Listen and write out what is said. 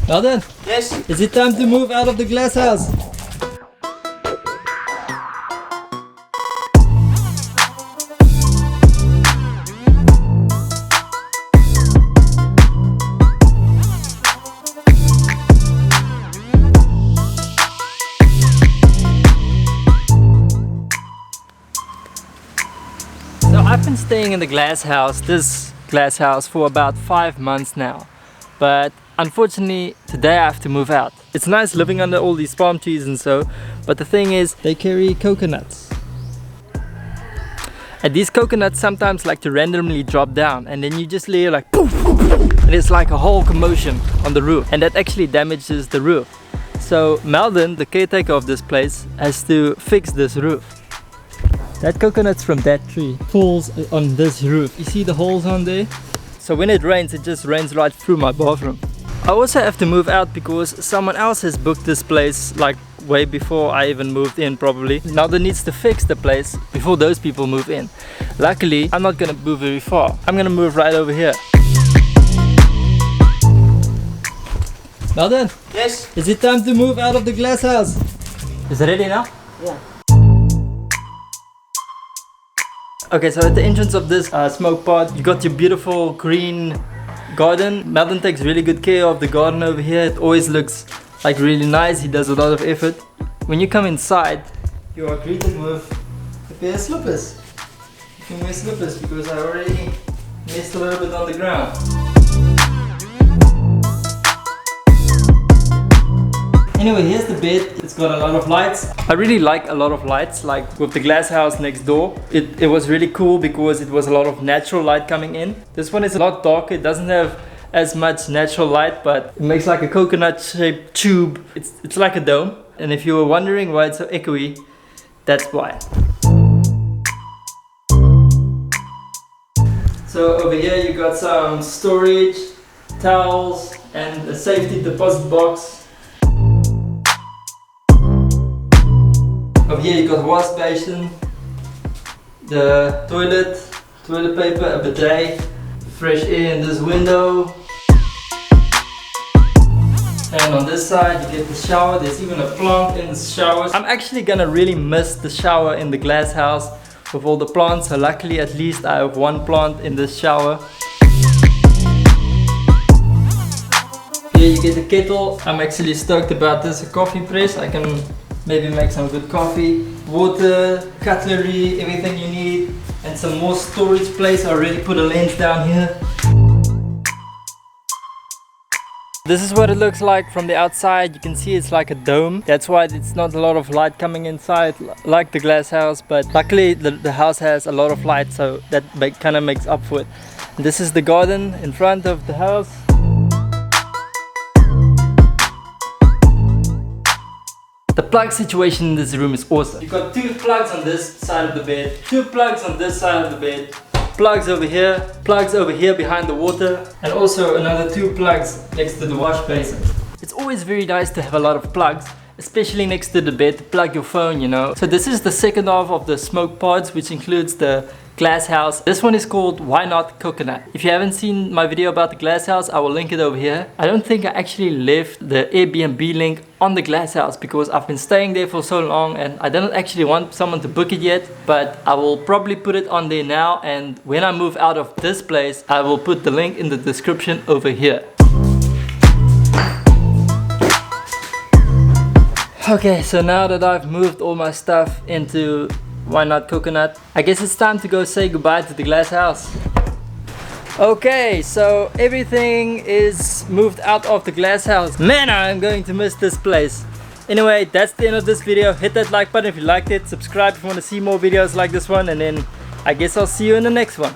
Well then, Yes. is it time to move out of the glass house? So I've been staying in the this glass house for about 5 months now, but unfortunately today I have to move out. It's nice living under all these palm trees and so, but the thing is they carry coconuts. And these coconuts sometimes like to randomly drop down, and then you just hear like poof, and it's like a whole commotion on the roof, and that actually damages the roof. So Melvin, the caretaker of this place, has to fix this roof. That coconut's from that tree falls on this roof. You see the holes on there? So when it rains, it just rains right through my bathroom. I also have to move out because someone else has booked this place like way before I even moved in probably. Now they needs to fix the place before those people move in. Luckily, I'm not gonna move very far. I'm gonna move right over here. Now then, Yes. is it time to move out of the glass house? Is it ready now? Yeah. Okay, so at the entrance of this smoke pot, you got your beautiful green garden. Melvin takes really good care of the garden over here. It always looks like really nice. He does a lot of effort. When you come inside, you are greeted with a pair of slippers. You can wear slippers because I already messed a little bit on the ground. Anyway, here's the bed. It's got a lot of lights. I really like a lot of lights, like with the glass house next door. It was really cool because it was a lot of natural light coming in. This one is a lot darker. It doesn't have as much natural light, but it makes like a coconut shaped tube. It's like a dome. And if you were wondering why it's so echoey, that's why. So over here you got some storage, towels, and a safety deposit box. Over here you got wash basin, the toilet paper, a bidet, fresh air in this window. And on this side you get the shower. There's even a plant in the shower. I'm actually gonna really miss the shower in the glass house with all the plants. So luckily at least I have one plant in this shower. Here you get the kettle. I'm actually stoked about this, a coffee press. I can maybe make some good coffee, water, cutlery, everything you need, and some more storage place. I already put a lens down here. This is what it looks like from the outside. You can see it's like a dome. That's why it's not a lot of light coming inside like the glass house, but luckily the house has a lot of light, so that kind of makes up for it. And this is the garden in front of the house. The plug situation in this room is awesome. You've got 2 plugs on this side of the bed, 2 plugs on this side of the bed, plugs over here behind the water, and also another 2 plugs next to the wash basin. It's always very nice to have a lot of plugs, especially next to the bed to plug your phone, you know. So this is the second half of the smoke pods, which includes the glass house. This one is called Why Not Coconut. If you haven't seen my video about the glass house, I will link it over here. I don't think I actually left the Airbnb link on the glass house because I've been staying there for so long and I don't actually want someone to book it yet, but I will probably put it on there now, and when I move out of this place I will put the link in the description over here. Okay, so now that I've moved all my stuff into Why Not Coconut, I guess it's time to go say goodbye to the glass house. Okay, so everything is moved out of the glass house. Man, I'm going to miss this place. Anyway, that's the end of this video. Hit that like button if you liked it. Subscribe if you want to see more videos like this one, and then I guess I'll see you in the next one.